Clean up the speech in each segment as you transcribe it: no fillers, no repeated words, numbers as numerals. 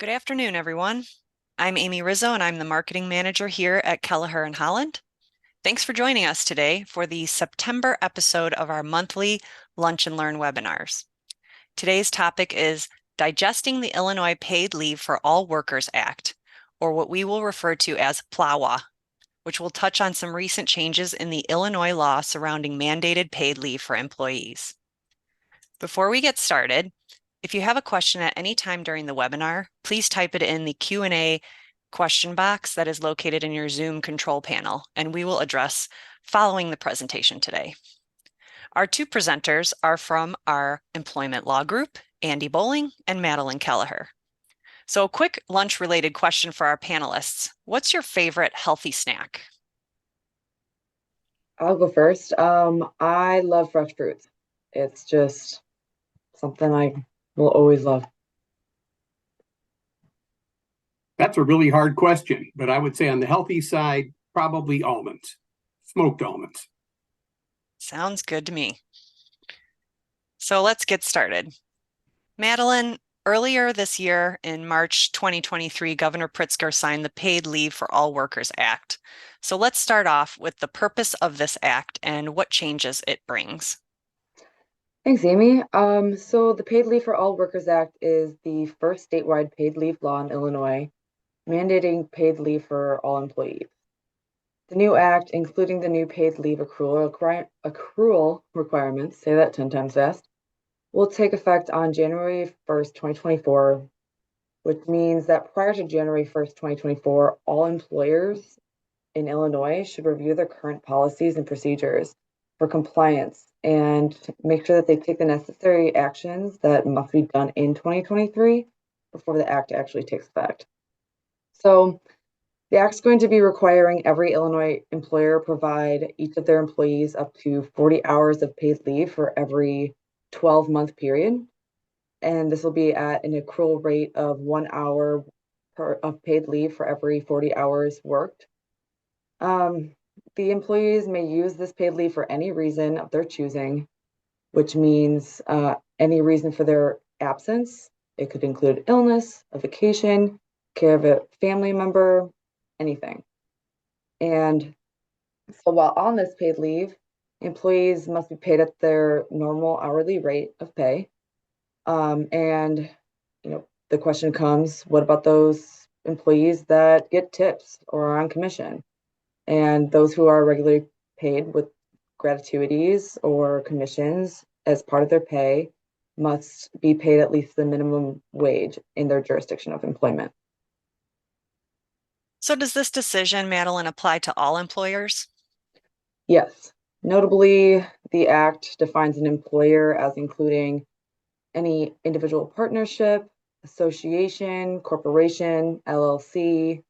Good afternoon, everyone. I'm Amy Rizzo, and I'm the marketing manager here at Kelleher and Holland. Thanks for joining us today for the September episode of our monthly Lunch and Learn webinars. Today's topic is Digesting the Illinois Paid Leave for All Workers Act, or what we will refer to as PLAWA, which will touch on some recent changes in the Illinois law surrounding mandated paid leave for employees. Before we get started, if you have a question at any time during the webinar, please type it in the Q&A question box that is located in your Zoom control panel, and we will address following the presentation today. Our two presenters are from our employment law group, Andy Bowling and Madeline Kelleher. So a quick lunch-related question for our panelists. What's your favorite healthy snack? I'll go first. I love fresh fruits. It's just something I will always love. That's a really hard question, but I would say on the healthy side, probably almonds, smoked almonds. Sounds good to me. So let's get started. Madeline, earlier this year in March 2023, Governor Pritzker signed the Paid Leave for All Workers Act. So let's start off with the purpose of this act and what changes it brings. Thanks, Amy. So the Paid Leave for All Workers Act is the first statewide paid leave law in Illinois, mandating paid leave for all employees. The new act, including the new paid leave accrual requirements, say that 10 times fast, will take effect on January 1st, 2024, which means that prior to January 1st, 2024, all employers in Illinois should review their current policies and procedures for compliance and make sure that they take the necessary actions that must be done in 2023 before the act actually takes effect. So the act's going to be requiring every Illinois employer provide each of their employees up to 40 hours of paid leave for every 12-month period. And this will be at an accrual rate of 1 hour of paid leave for every 40 hours worked. The employees may use this paid leave for any reason of their choosing, which means any reason for their absence. It could include illness, a vacation, care of a family member, anything. And so while on this paid leave, employees must be paid at their normal hourly rate of pay. And the question comes, what about those employees that get tips or are on commission? And those who are regularly paid with gratuities or commissions as part of their pay must be paid at least the minimum wage in their jurisdiction of employment. So does this decision, Madeline, apply to all employers? Yes. Notably, the Act defines an employer as including any individual partnership, association, corporation, LLC,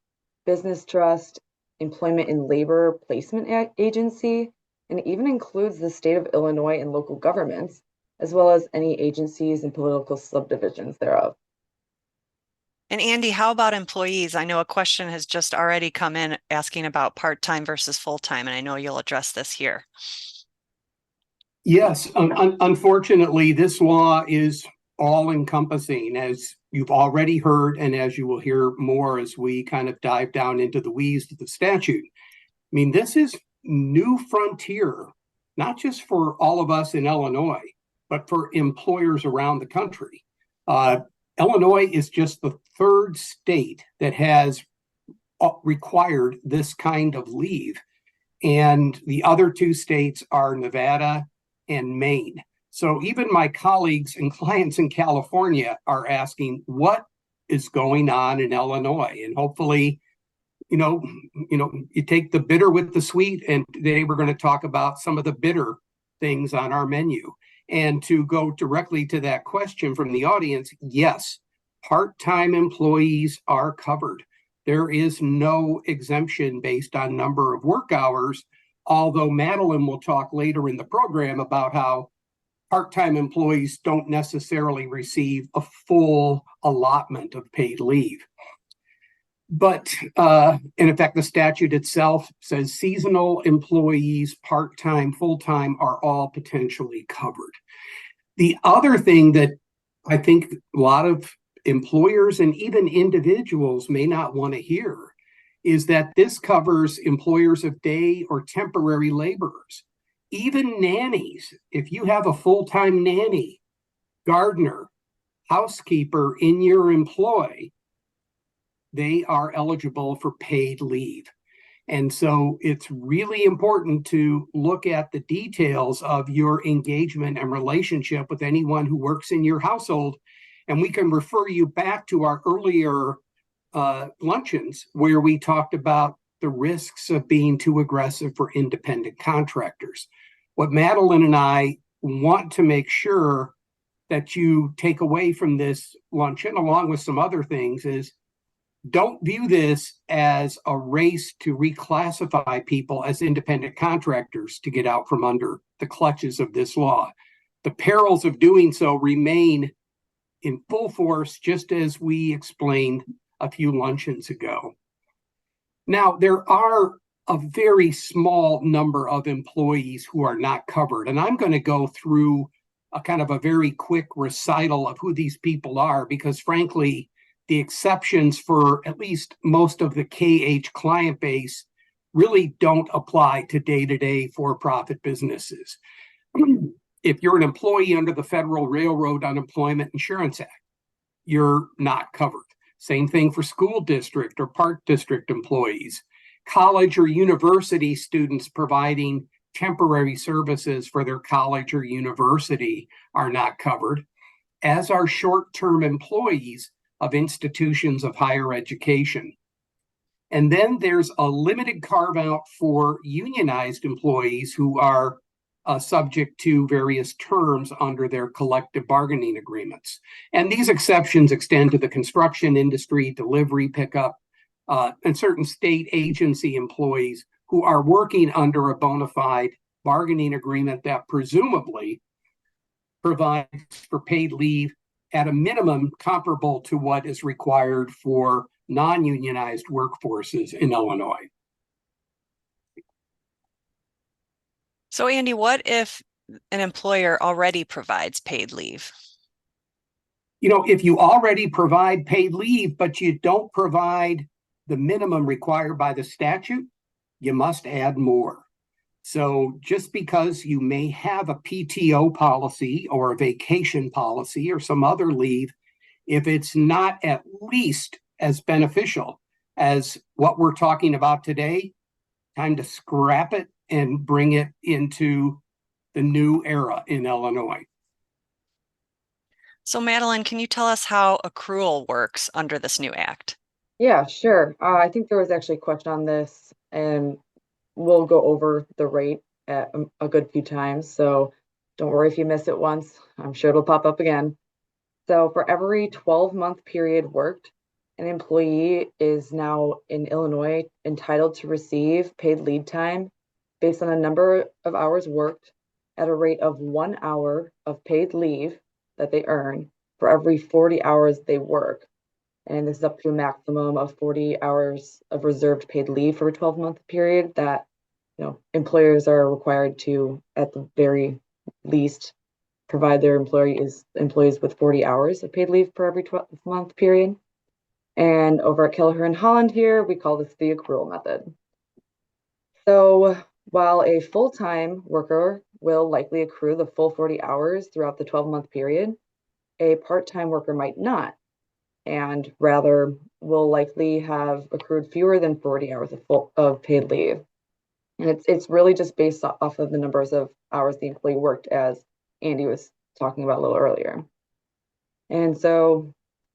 business trust, employment and labor placement agency, and even includes the state of Illinois and local governments, as well as any agencies and political subdivisions thereof. And Andy, how about employees? I know a question has just already come in asking about part-time versus full-time, and I know you'll address this here. Yes, unfortunately, this law is all-encompassing, as you've already heard, and as you will hear more as we kind of dive down into the weeds of the statute. I mean, this is new frontier, not just for all of us in Illinois, but for employers around the country. Illinois is just the third state that has required this kind of leave. And the other two states are Nevada and Maine. So even my colleagues and clients in California are asking what is going on in Illinois. And hopefully, you take the bitter with the sweet. And today we're going to talk about some of the bitter things on our menu. And to go directly to that question from the audience, yes, part-time employees are covered. There is no exemption based on number of work hours, although Madeline will talk later in the program about how part-time employees don't necessarily receive a full allotment of paid leave. But in fact, the statute itself says seasonal employees, part-time, full-time, are all potentially covered. The other thing that I think a lot of employers and even individuals may not want to hear is that this covers employers of day or temporary laborers, even nannies. If you have a full-time nanny, gardener, housekeeper in your employ, they are eligible for paid leave. And so it's really important to look at the details of your engagement and relationship with anyone who works in your household. And we can refer you back to our earlier luncheons where we talked about the risks of being too aggressive for independent contractors. What Madeline and I want to make sure that you take away from this luncheon, along with some other things, is don't view this as a race to reclassify people as independent contractors to get out from under the clutches of this law. The perils of doing so remain in full force, just as we explained a few luncheons ago. Now, there are a very small number of employees who are not covered, and I'm going to go through a kind of a very quick recital of who these people are, because frankly, the exceptions for at least most of the KH client base really don't apply to day-to-day for-profit businesses. If you're an employee under the Federal Railroad Unemployment Insurance Act, you're not covered. Same thing for school district or park district employees. College or university students providing temporary services for their college or university are not covered, as are short-term employees of institutions of higher education. And then there's a limited carve-out for unionized employees who are subject to various terms under their collective bargaining agreements. And these exceptions extend to the construction industry, delivery, pickup, and certain state agency employees who are working under a bona fide bargaining agreement that presumably provides for paid leave at a minimum comparable to what is required for non-unionized workforces in Illinois. So, Andy, what if an employer already provides paid leave? If you already provide paid leave, but you don't provide the minimum required by the statute, you must add more. So just because you may have a PTO policy or a vacation policy or some other leave, if it's not at least as beneficial as what we're talking about today, time to scrap it and bring it into the new era in Illinois. So, Madeline, can you tell us how accrual works under this new act? Yeah, sure. I think there was actually a question on this, and we'll go over the rate at a good few times. So don't worry if you miss it once. I'm sure it'll pop up again. So for every 12-month period worked, an employee is now in Illinois entitled to receive paid lead time based on a number of hours worked at a rate of 1 hour of paid leave that they earn for every 40 hours they work. And this is up to a maximum of 40 hours of reserved paid leave for a 12-month period that employers are required to, at the very least, provide their employees with 40 hours of paid leave for every 12-month period. And over at Kelleher and Holland here, we call this the accrual method. So while a full-time worker will likely accrue the full 40 hours throughout the 12-month period, a part-time worker might not, and rather will likely have accrued fewer than 40 hours of paid leave. And it's really just based off of the numbers of hours the employee worked, as Andy was talking about a little earlier. And so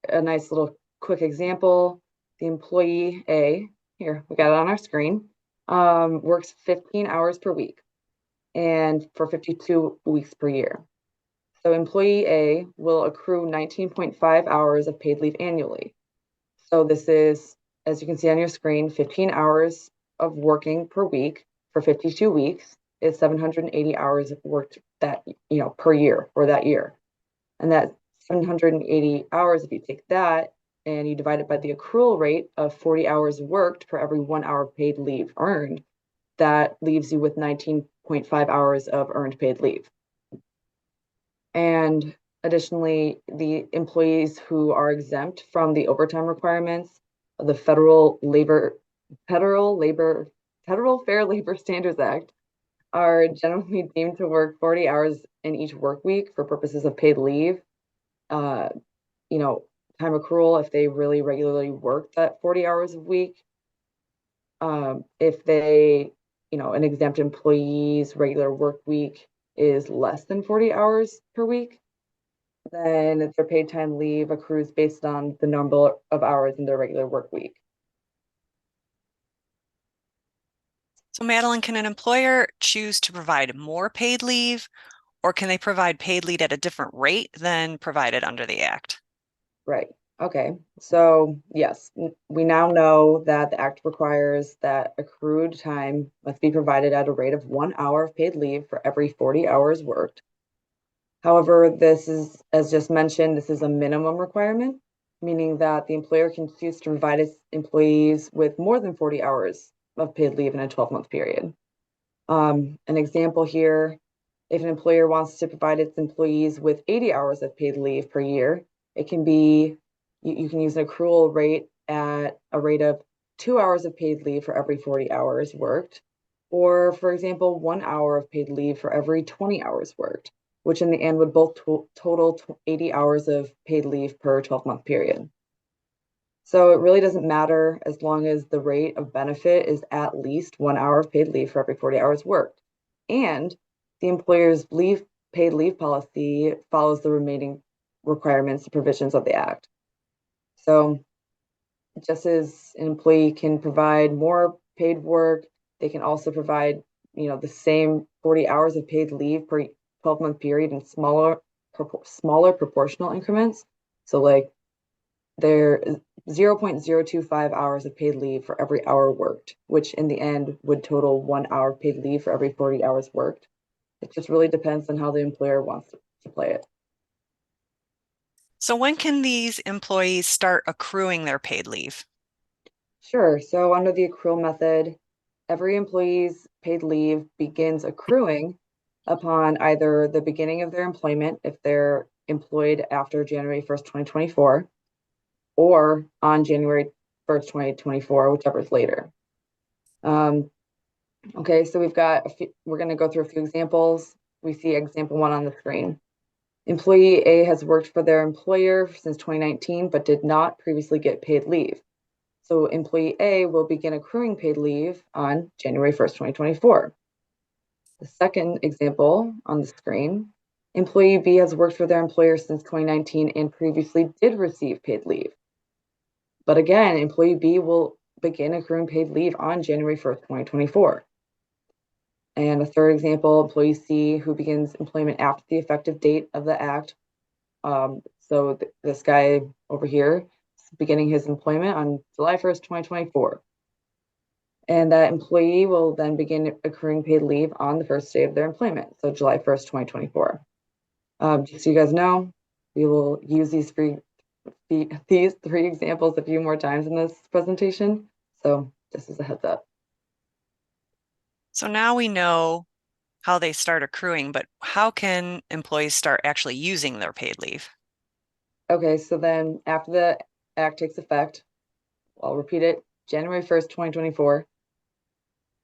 a nice little quick example, the employee A, here, we got it on our screen, works 15 hours per week and for 52 weeks per year. So employee A will accrue 19.5 hours of paid leave annually. So this is, as you can see on your screen, 15 hours of working per week for 52 weeks is 780 hours worked that, per year for that year. And that 780 hours, if you take that and you divide it by the accrual rate of 40 hours worked for every 1 hour paid leave earned, that leaves you with 19.5 hours of earned paid leave. And Additionally, the employees who are exempt from the overtime requirements of the Federal Fair Labor Standards Act are generally deemed to work 40 hours in each work week for purposes of paid leave. Uh, you know, time accrual if they really regularly work that 40 hours a week. If they, an exempt employee's regular work week is less than 40 hours per week, then their paid time leave accrues based on the number of hours in their regular work week. So, Madeline, can an employer choose to provide more paid leave, or can they provide paid leave at a different rate than provided under the Act? Right. Okay. So, yes, we now know that the Act requires that accrued time must be provided at a rate of 1 hour of paid leave for every 40 hours worked. However, this is, as just mentioned, this is a minimum requirement, meaning that the employer can choose to provide its employees with more than 40 hours of paid leave in a 12-month period. An example here, if an employer wants to provide its employees with 80 hours of paid leave per year, it can be, you can use an accrual rate at a rate of 2 hours of paid leave for every 40 hours worked, or for example, 1 hour of paid leave for every 20 hours worked, which in the end would both total 80 hours of paid leave per 12-month period. So it really doesn't matter as long as the rate of benefit is at least 1 hour of paid leave for every 40 hours worked. And the employer's paid leave policy follows the remaining requirements and provisions of the Act. So just as an employee can provide more paid work, they can also provide, the same 40 hours of paid leave per 12-month period in smaller proportional increments. So like there 0.025 hours of paid leave for every hour worked, which in the end would total 1 hour paid leave for every 40 hours worked. It just really depends on how the employer wants to play it. So, when can these employees start accruing their paid leave? Sure. So under the accrual method, every employee's paid leave begins accruing upon either the beginning of their employment, if they're employed after January 1st, 2024, or on January 1st, 2024, whichever is later. Okay, so we're going to go through a few examples. We see example 1 on the screen. Employee A has worked for their employer since 2019, but did not previously get paid leave. So employee A will begin accruing paid leave on January 1st, 2024. The second example on the screen, employee B has worked for their employer since 2019 and previously did receive paid leave. But again, employee B will begin accruing paid leave on January 1st, 2024. And a third example, employee C, who begins employment after the effective date of the Act. So this guy over here is beginning his employment on July 1st, 2024. And that employee will then begin accruing paid leave on the first day of their employment, so July 1st, 2024. Just so you guys know, we will use these three examples a few more times in this presentation. So just as a heads up. So now we know how they start accruing, but how can employees start actually using their paid leave? Okay, so then after the Act takes effect, I'll repeat it, January 1st, 2024,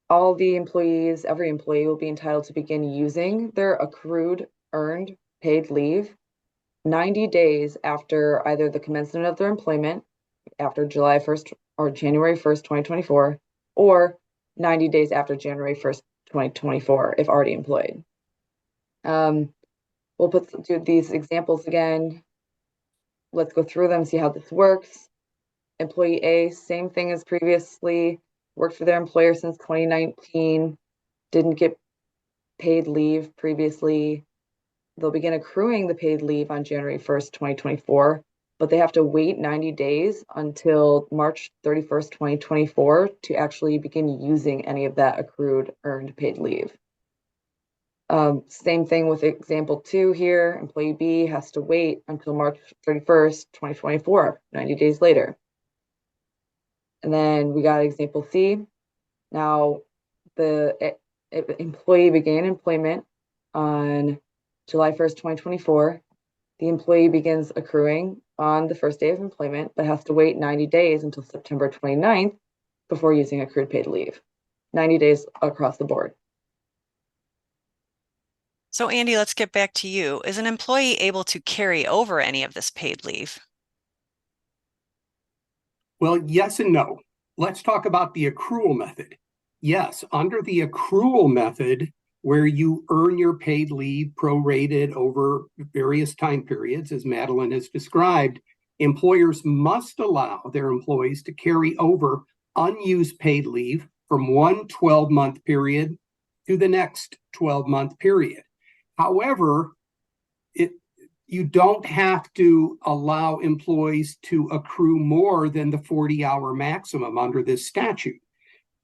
all the employees, every employee will be entitled to begin using their accrued earned paid leave 90 days after either the commencement of their employment, after July 1st or January 1st, 2024, or 90 days after January 1st, 2024, if already employed. We'll do these examples again. Let's go through them, see how this works. Employee A, same thing as previously, worked for their employer since 2019, didn't get paid leave previously. They'll begin accruing the paid leave on January 1st, 2024, but they have to wait 90 days until March 31st, 2024 to actually begin using any of that accrued earned paid leave. Same thing with example 2 here. Employee B has to wait until March 31st, 2024, 90 days later. And then we got example C. Now, the employee began employment on July 1st, 2024. the employee begins accruing on the first day of employment, but has to wait 90 days until September 29th before using accrued paid leave. 90 days across the board. So Andy, let's get back to you. Is an employee able to carry over any of this paid leave? Well, yes and no. Let's talk about the accrual method. Yes, under the accrual method, where you earn your paid leave prorated over various time periods, as Madeline has described, employers must allow their employees to carry over unused paid leave from one 12-month period to the next 12-month period. However, you don't have to allow employees to accrue more than the 40-hour maximum under this statute.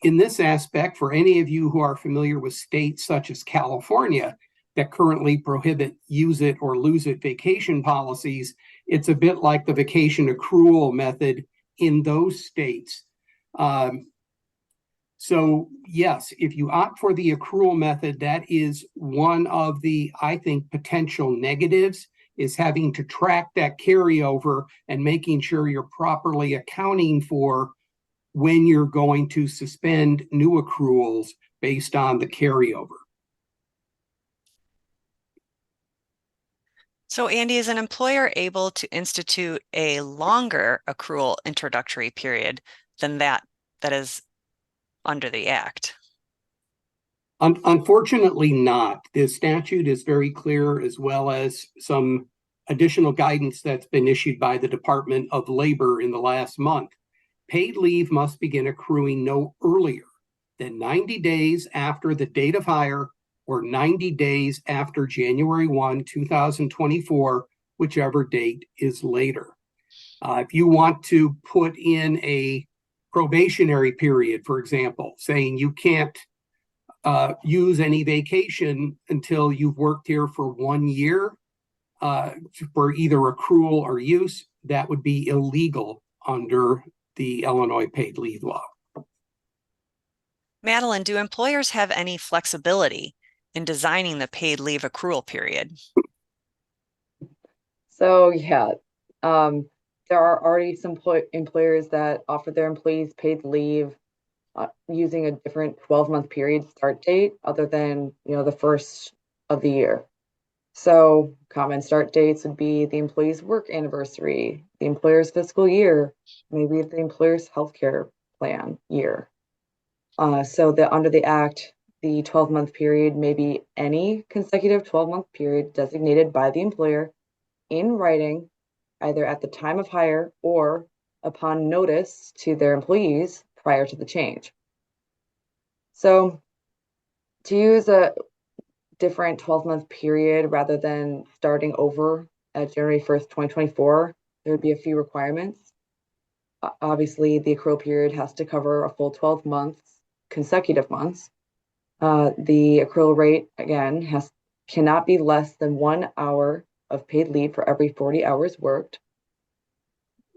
In this aspect, for any of you who are familiar with states such as California that currently prohibit use it or lose it vacation policies, it's a bit like the vacation accrual method in those states. So yes, if you opt for the accrual method, that is one of the, I think, potential negatives, is having to track that carryover and making sure you're properly accounting for when you're going to suspend new accruals based on the carryover. So Andy, is an employer able to institute a longer accrual introductory period than that is under the Act? Unfortunately not. The statute is very clear, as well as some additional guidance that's been issued by the Department of Labor in the last month. Paid leave must begin accruing no earlier than 90 days after the date of hire or 90 days after January 1, 2024, whichever date is later. If you want to put in a probationary period, for example, saying you can't use any vacation until you've worked here for 1 year for either accrual or use, that would be illegal under the Illinois paid leave law. Madeline, do employers have any flexibility in designing the paid leave accrual period? So yeah, there are already some employers that offer their employees paid leave using a different 12-month period start date other than, the first of the year. So common start dates would be the employee's work anniversary, the employer's fiscal year, maybe the employer's healthcare plan year. So that under the Act, the 12-month period may be any consecutive 12-month period designated by the employer in writing, either at the time of hire or upon notice to their employees prior to the change. So to use a different 12-month period rather than starting over at January 1st, 2024, there would be a few requirements. Obviously, the accrual period has to cover a full 12 months, consecutive months. The accrual rate, again, cannot be less than 1 hour of paid leave for every 40 hours worked.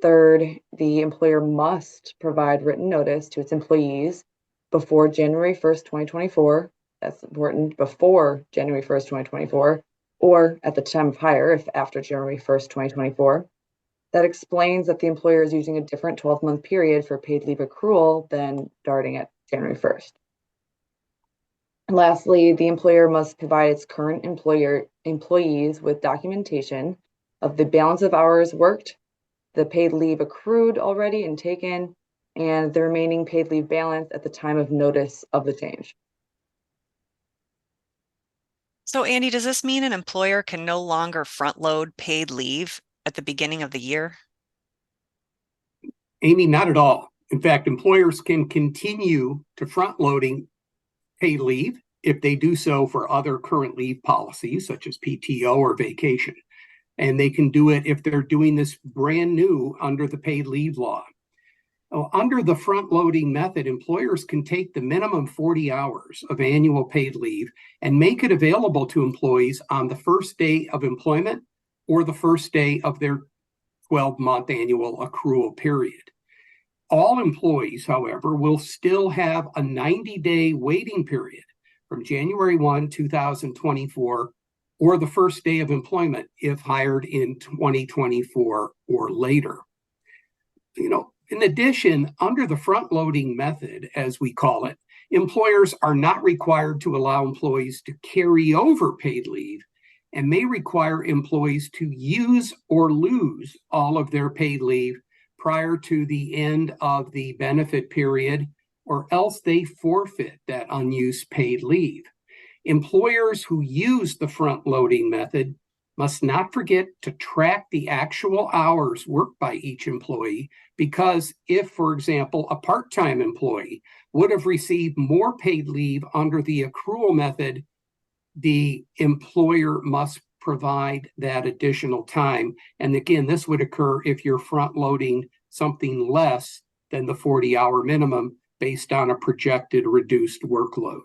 Third, the employer must provide written notice to its employees before January 1st, 2024. That's important, before January 1st, 2024, or at the time of hire, if after January 1st, 2024. That explains that the employer is using a different 12-month period for paid leave accrual than starting at January 1st. And lastly, the employer must provide its current employees with documentation of the balance of hours worked, the paid leave accrued already and taken, and the remaining paid leave balance at the time of notice of the change. So Andy, does this mean an employer can no longer front load paid leave at the beginning of the year? Amy, not at all. In fact, employers can continue to front loading paid leave if they do so for other current leave policies, such as PTO or vacation. And they can do it if they're doing this brand new under the paid leave law. Under the front loading method, employers can take the minimum 40 hours of annual paid leave and make it available to employees on the first day of employment or the first day of their 12-month annual accrual period. All employees, however, will still have a 90-day waiting period from January 1, 2024 or the first day of employment if hired in 2024 or later. In addition, under the front-loading method, as we call it, employers are not required to allow employees to carry over paid leave and may require employees to use or lose all of their paid leave prior to the end of the benefit period, or else they forfeit that unused paid leave. Employers who use the front-loading method must not forget to track the actual hours worked by each employee, because if, for example, a part-time employee would have received more paid leave under the accrual method, the employer must provide that additional time. And again, this would occur if you're front-loading something less than the 40-hour minimum based on a projected reduced workload.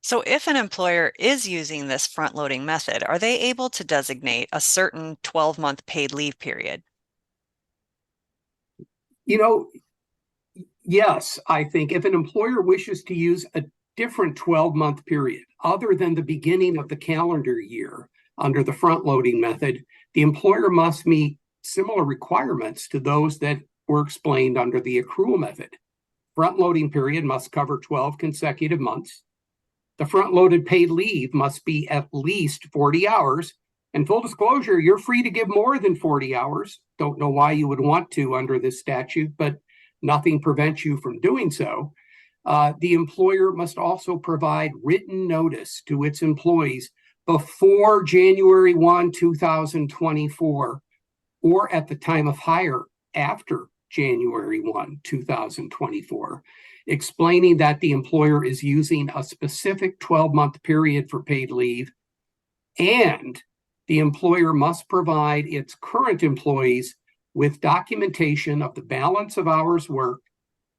So if an employer is using this front-loading method, are they able to designate a certain 12-month paid leave period? Yes, I think if an employer wishes to use a different 12-month period other than the beginning of the calendar year under the front-loading method, the employer must meet similar requirements to those that were explained under the accrual method. Front-loading period must cover 12 consecutive months. The front-loaded paid leave must be at least 40 hours. And full disclosure, you're free to give more than 40 hours. Don't know why you would want to under this statute, but nothing prevents you from doing so. The employer must also provide written notice to its employees before January 1, 2024, or at the time of hire after January 1, 2024, explaining that the employer is using a specific 12-month period for paid leave, and the employer must provide its current employees with documentation of the balance of hours worked,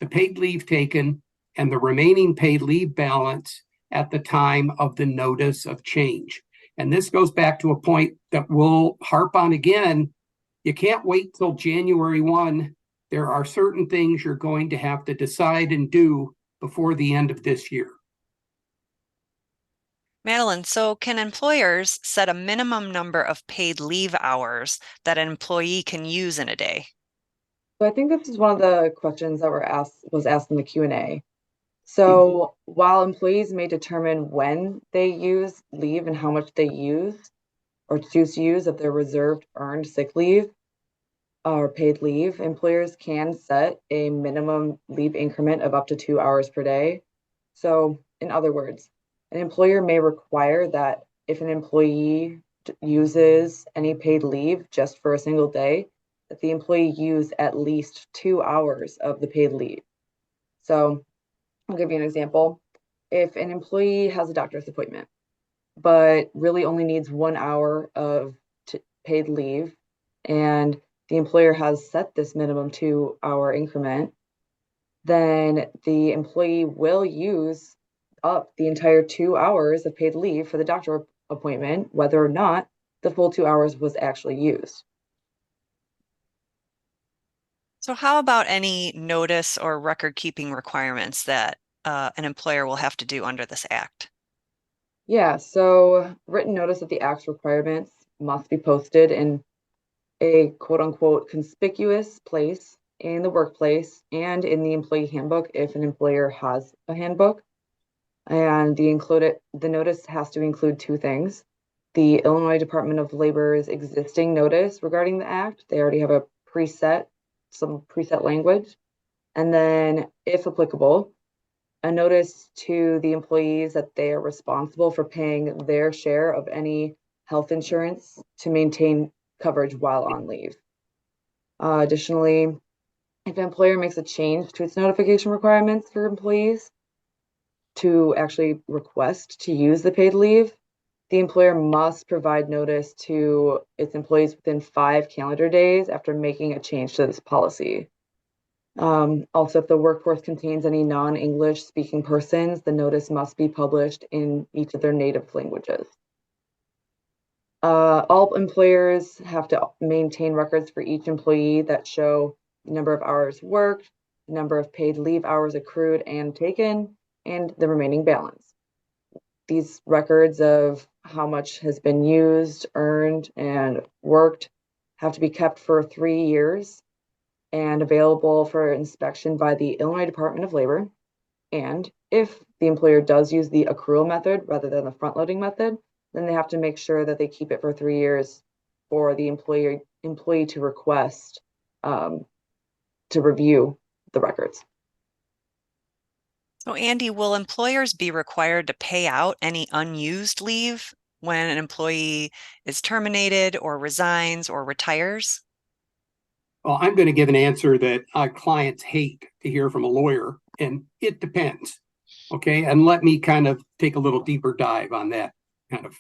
the paid leave taken, and the remaining paid leave balance at the time of the notice of change. And this goes back to a point that we'll harp on again. You can't wait till January 1. There are certain things you're going to have to decide and do before the end of this year. Madeline, so can employers set a minimum number of paid leave hours that an employee can use in a day? So I think this is one of the questions that was asked in the Q&A. So while employees may determine when they use leave and how much they use or choose to use of their reserved earned sick leave or paid leave, employers can set a minimum leave increment of up to 2 hours per day. So in other words, an employer may require that if an employee uses any paid leave just for a single day, that the employee use at least 2 hours of the paid leave. So I'll give you an example. If an employee has a doctor's appointment, but really only needs 1 hour of paid leave, and the employer has set this minimum 2 hour increment, then the employee will use up the entire 2 hours of paid leave for the doctor appointment, whether or not the full 2 hours was actually used. So how about any notice or record keeping requirements that an employer will have to do under this act? Yeah, so written notice of the act's requirements must be posted in a quote unquote conspicuous place in the workplace and in the employee handbook if an employer has a handbook. And the notice has to include two things: the Illinois Department of Labor's existing notice regarding the act. They already have some preset language. And then, if applicable, a notice to the employees that they are responsible for paying their share of any health insurance to maintain coverage while on leave. Additionally, if an employer makes a change to its notification requirements for employees to actually request to use the paid leave, the employer must provide notice to its employees within 5 calendar days after making a change to this policy. Also, if the workforce contains any non-English speaking persons, the notice must be published in each of their native languages. All employers have to maintain records for each employee that show the number of hours worked, the number of paid leave hours accrued and taken, and the remaining balance. These records of how much has been used, earned, and worked have to be kept for 3 years and available for inspection by the Illinois Department of Labor. And if the employer does use the accrual method rather than the front loading method, then they have to make sure that they keep it for 3 years for the employee to request to review the records. So, Andy, will employers be required to pay out any unused leave when an employee is terminated or resigns or retires? Well, I'm going to give an answer that clients hate to hear from a lawyer, and it depends. Okay. And let me kind of take a little deeper dive on that kind of,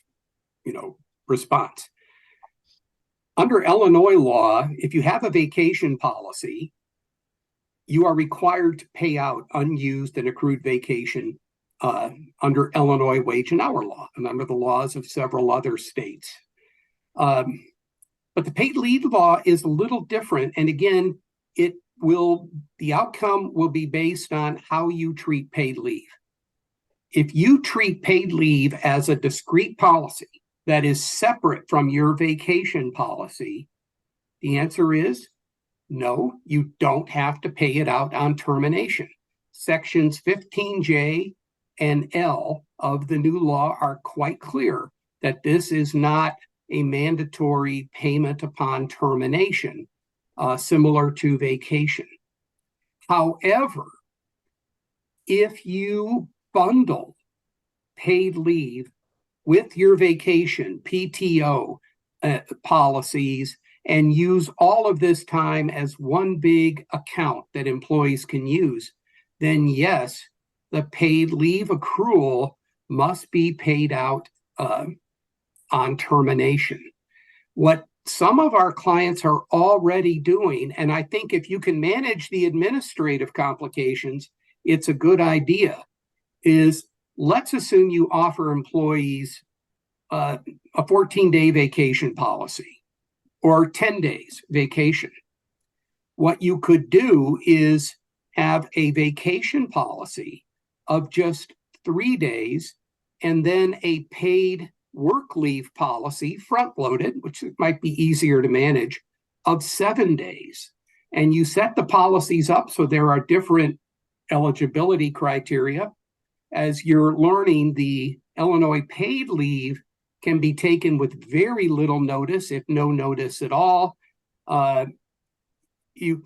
response. Under Illinois law, if you have a vacation policy, you are required to pay out unused and accrued vacation under Illinois wage and hour law and under the laws of several other states. But the paid leave law is a little different. And again, the outcome will be based on how you treat paid leave. If you treat paid leave as a discrete policy that is separate from your vacation policy, the answer is no, you don't have to pay it out on termination. Sections 15J and L of the new law are quite clear that this is not a mandatory payment upon termination, similar to vacation. However, if you bundle paid leave with your vacation, PTO policies, and use all of this time as one big account that employees can use, then yes, the paid leave accrual must be paid out on termination. What some of our clients are already doing, and I think if you can manage the administrative complications, it's a good idea, is let's assume you offer employees a 14-day vacation policy or 10 days vacation. What you could do is have a vacation policy of just 3 days and then a paid work leave policy, front-loaded, which might be easier to manage, of 7 days. And you set the policies up so there are different eligibility criteria. As you're learning, the Illinois paid leave can be taken with very little notice, if no notice at all. The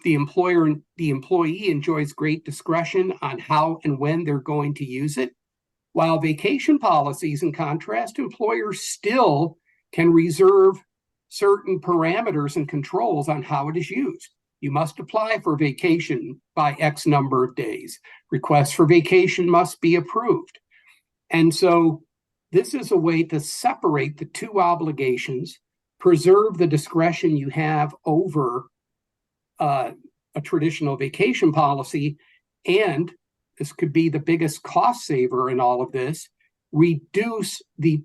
employee enjoys great discretion on how and when they're going to use it. While vacation policies, in contrast, employers still can reserve certain parameters and controls on how it is used. You must apply for vacation by X number of days. Requests for vacation must be approved. And so this is a way to separate the two obligations, preserve the discretion you have over a traditional vacation policy, and this could be the biggest cost saver in all of this, reduce the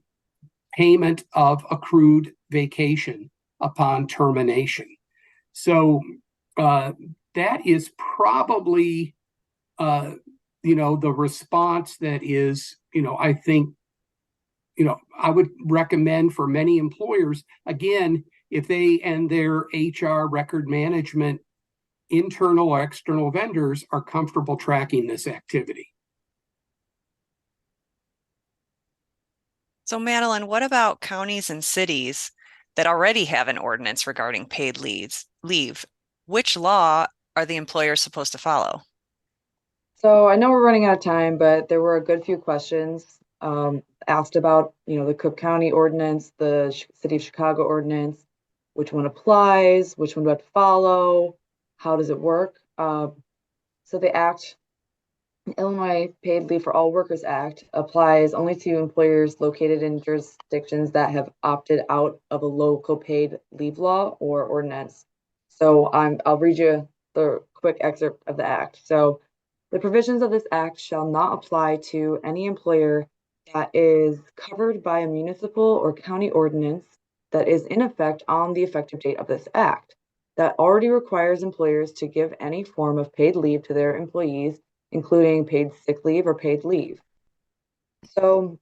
payment of accrued vacation upon termination. So that is probably, the response that is, I think, I would recommend for many employers, again, if they and their HR record management internal or external vendors are comfortable tracking this activity. So, Madeline, what about counties and cities that already have an ordinance regarding paid leave? Which law are the employers supposed to follow? So I know we're running out of time, but there were a good few questions asked about, the Cook County ordinance, the City of Chicago ordinance, which one applies, which one do I have to follow, how does it work? So the act, Illinois Paid Leave for All Workers Act, applies only to employers located in jurisdictions that have opted out of a local paid leave law or ordinance. So I'll read you the quick excerpt of the act. So the provisions of this act shall not apply to any employer that is covered by a municipal or county ordinance that is in effect on the effective date of this act, that already requires employers to give any form of paid leave to their employees, including paid sick leave or paid leave. So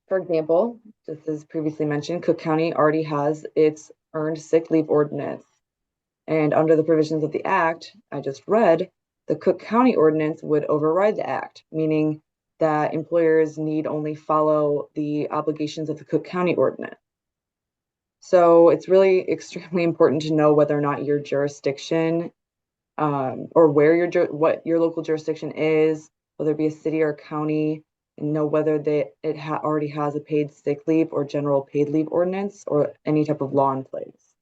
For example, just as previously mentioned, Cook County already has its earned sick leave ordinance. And under the provisions of the act I just read, the Cook County ordinance would override the act, meaning that employers need only follow the obligations of the Cook County ordinance. So it's really extremely important to know whether or not your jurisdiction or what your local jurisdiction is, whether it be a city or a county, and know whether already has a paid sick leave or general paid leave ordinance or any type of law in place.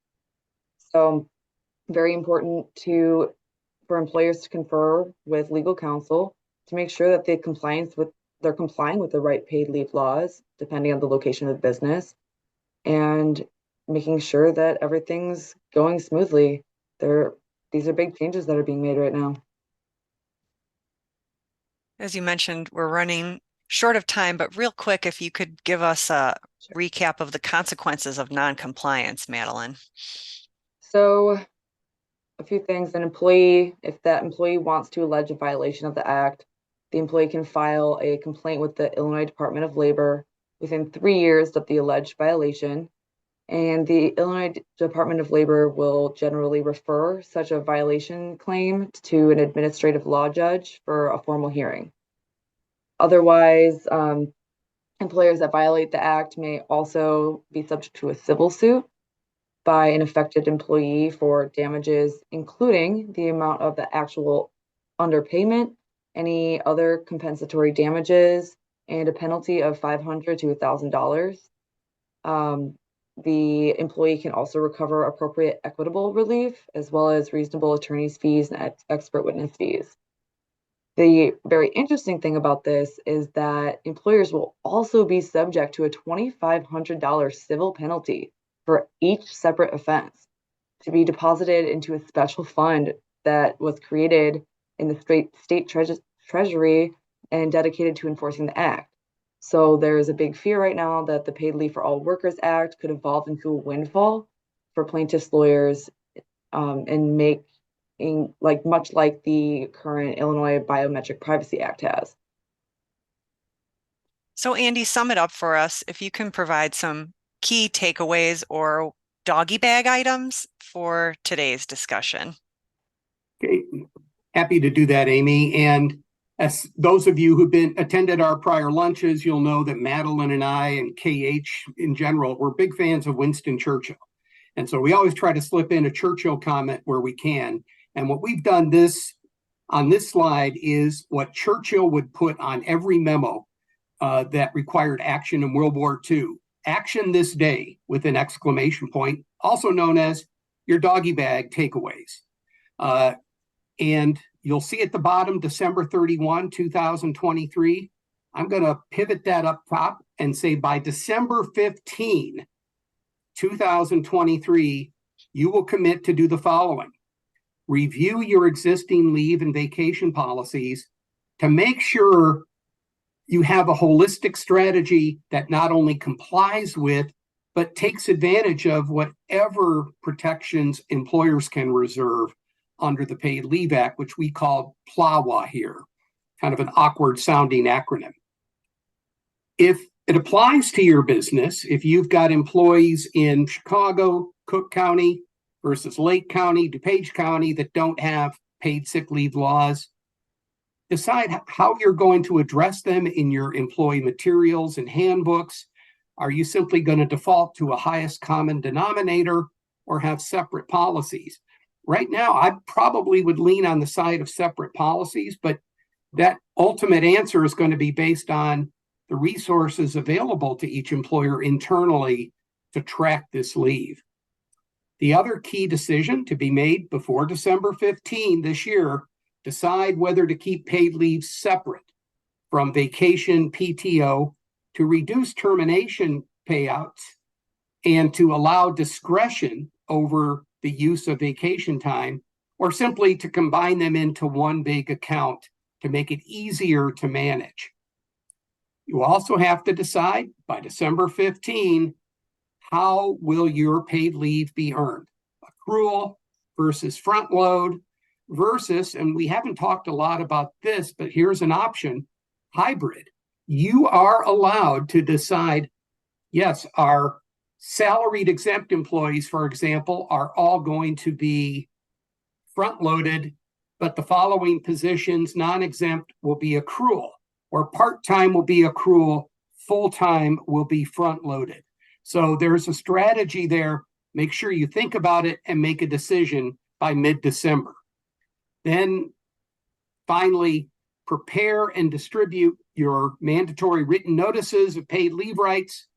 So very important for employers to confer with legal counsel to make sure that they're complying with the right paid leave laws, depending on the location of the business, and making sure that everything's going smoothly. These are big changes that are being made right now. As you mentioned, we're running short of time, but real quick, if you could give us a recap of the consequences of non-compliance, Madeline. So a few things. If that employee wants to allege a violation of the act, the employee can file a complaint with the Illinois Department of Labor within 3 years of the alleged violation. And the Illinois Department of Labor will generally refer such a violation claim to an administrative law judge for a formal hearing. Otherwise, employers that violate the act may also be subject to a civil suit by an affected employee for damages, including the amount of the actual underpayment, any other compensatory damages, and a penalty of $500 to $1,000. The employee can also recover appropriate equitable relief, as well as reasonable attorney's fees and expert witness fees. The very interesting thing about this is that employers will also be subject to a $2,500 civil penalty for each separate offense to be deposited into a special fund that was created in the state treasury and dedicated to enforcing the act. So there's a big fear right now that the Paid Leave for All Workers Act could evolve into a windfall for plaintiffs' lawyers, and much like the current Illinois Biometric Privacy Act has. So Andy, sum it up for us if you can provide some key takeaways or doggy bag items for today's discussion. Okay, happy to do that, Amy. And as those of you who've attended our prior lunches, you'll know that Madeline and I and KH in general, we're big fans of Winston Churchill. And so we always try to slip in a Churchill comment where we can. And what we've done on this slide is what Churchill would put on every memo that required action in World War II. Action this day with an exclamation point, also known as your doggy bag takeaways. And you'll see at the bottom, December 31, 2023. I'm going to pivot that up top and say by December 15, 2023, you will commit to do the following. Review your existing leave and vacation policies to make sure you have a holistic strategy that not only complies with, but takes advantage of whatever protections employers can reserve under the Paid Leave Act, which we call PLAWA here, kind of an awkward sounding acronym. If it applies to your business, if you've got employees in Chicago, Cook County versus Lake County, DuPage County that don't have paid sick leave laws, decide how you're going to address them in your employee materials and handbooks. Are you simply going to default to a highest common denominator or have separate policies? Right now, I probably would lean on the side of separate policies, but that ultimate answer is going to be based on the resources available to each employer internally to track this leave. The other key decision to be made before December 15 this year, decide whether to keep paid leave separate from vacation PTO to reduce termination payouts and to allow discretion over the use of vacation time, or simply to combine them into one big account to make it easier to manage. You also have to decide by December 15, how will your paid leave be earned? Accrual versus front load versus, and we haven't talked a lot about this, but here's an option, hybrid. you are allowed to decide, yes, our salaried exempt employees, for example, are all going to be front loaded, but the following positions, non-exempt, will be accrual, or part-time will be accrual, full-time will be front loaded. So there's a strategy there. Make sure you think about it and make a decision by mid-December. Then finally, prepare and distribute your mandatory written notices of paid leave rights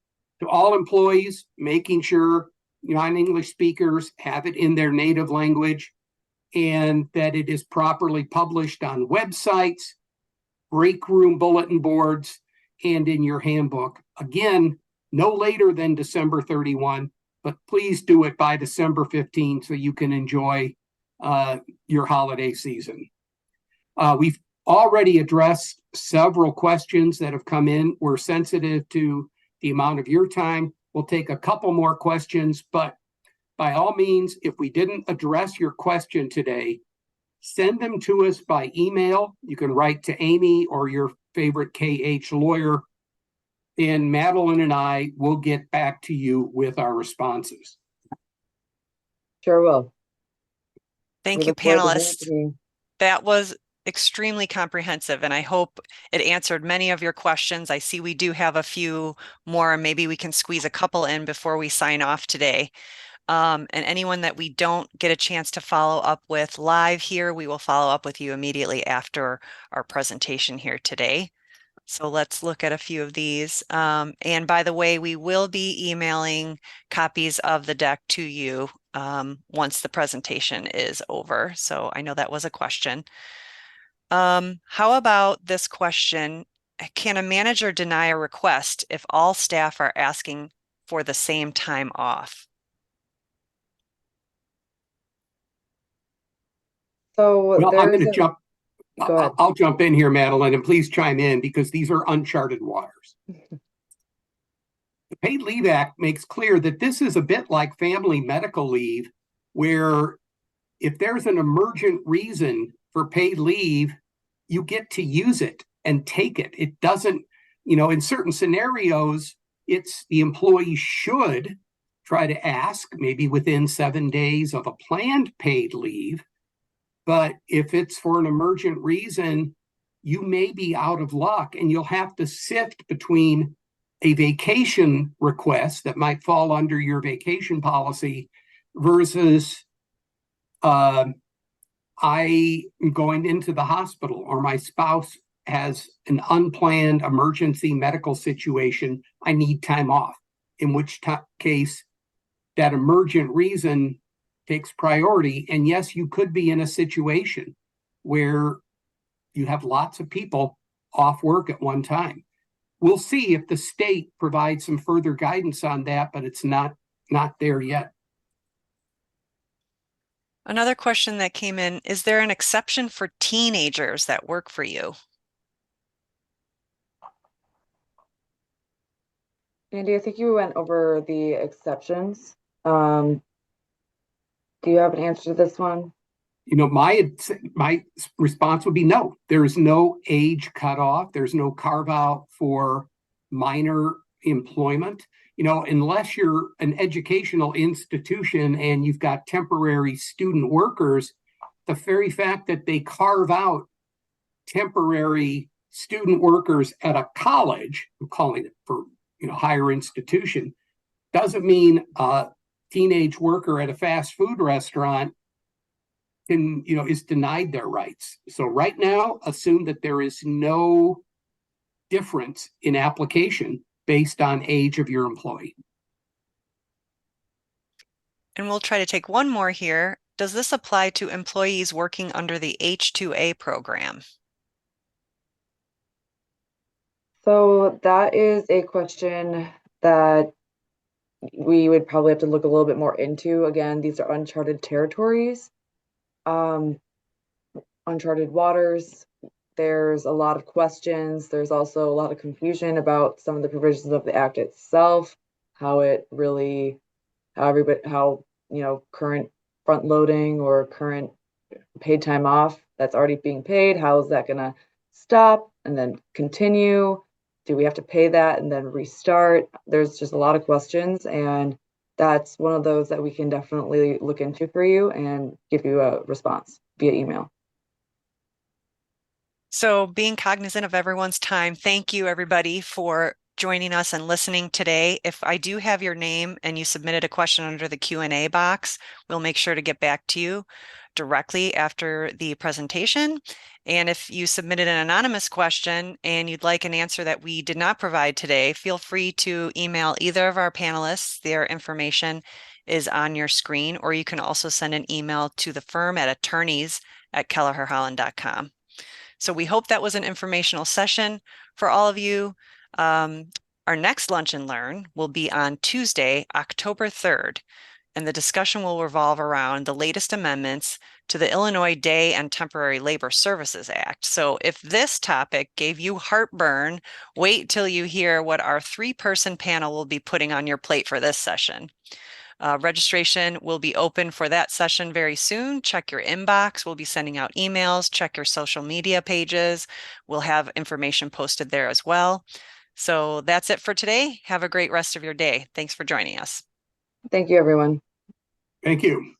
to all employees, making sure non-English speakers have it in their native language and that it is properly published on websites, break room bulletin boards, and in your handbook. Again, no later than December 31, but please do it by December 15 so you can enjoy your holiday season. We've already addressed several questions that have come in. We're sensitive to the amount of your time. We'll take a couple more questions, but by all means, if we didn't address your question today, send them to us by email. You can write to Amy or your favorite KH lawyer, and Madeline and I will get back to you with our responses. Sure will. Thank We you, look forward to hearing panelists. from you. That was extremely comprehensive, and I hope it answered many of your questions. I see we do have a few more, and maybe we can squeeze a couple in before we sign off today. And anyone that we don't get a chance to follow up with live here, we will follow up with you immediately after our presentation here today. So let's look at a few of these. And by the way, we will be emailing copies of the deck to you once the presentation is over. So I know that was a question. How about this question? Can a manager deny a request if all staff are asking for the same time off? So Well, I'm going there's to a, jump. go ahead. I'll jump in here, Madeline, and please chime in because these are uncharted waters. The Paid Leave Act makes clear that this is a bit like family medical leave, where if there's an emergent reason for paid leave, you get to use it and take it. It doesn't, in certain scenarios, it's the employee should try to ask maybe within 7 days of a planned paid leave. But if it's for an emergent reason, you may be out of luck and you'll have to sift between a vacation request that might fall under your vacation policy versus I am going into the hospital or my spouse has an unplanned emergency medical situation. I need time off, in which case that emergent reason takes priority. And yes, you could be in a situation where you have lots of people off work at one time. We'll see if the state provides some further guidance on that, but it's not there yet. Another question that came in, is there an exception for teenagers that work for you? Andy, I think you went over the exceptions. Do you have an answer to this one? My response would be no. There is no age cutoff. There's no carve out for minor employment. Unless you're an educational institution and you've got temporary student workers, the very fact that they carve out temporary student workers at a college, I'm calling it for higher institution, doesn't mean a teenage worker at a fast food restaurant is denied their rights. So right now, assume that there is no difference in application based on age of your employee. And we'll try to take one more here. Does this apply to employees working under the H-2A program? So that is a question that we would probably have to look a little bit more into. Again, these are uncharted territories, uncharted waters. There's a lot of questions. There's also a lot of confusion about some of the provisions of the act itself, how current front loading or current paid time off that's already being paid, how is that going to stop and then continue? Do we have to pay that and then restart? There's just a lot of questions, and that's one of those that we can definitely look into for you and give you a response via email. So being cognizant of everyone's time, thank you everybody for joining us and listening today. If I do have your name and you submitted a question under the Q&A box, we'll make sure to get back to you directly after the presentation. And if you submitted an anonymous question and you'd like an answer that we did not provide today, feel free to email either of our panelists. Their information is on your screen, or you can also send an email to the firm at attorneys@kelleherholland.com. So we hope that was an informational session for all of you. Our next Lunch and Learn will be on Tuesday, October 3rd, and the discussion will revolve around the latest amendments to the Illinois Day and Temporary Labor Services Act. So if this topic gave you heartburn, wait till you hear what our 3-person panel will be putting on your plate for this session. Registration will be open for that session very soon. Check your inbox. We'll be sending out emails. Check your social media pages. We'll have information posted there as well. So that's it for today. Have a great rest of your day. Thanks for joining us. Thank you, everyone. Thank you.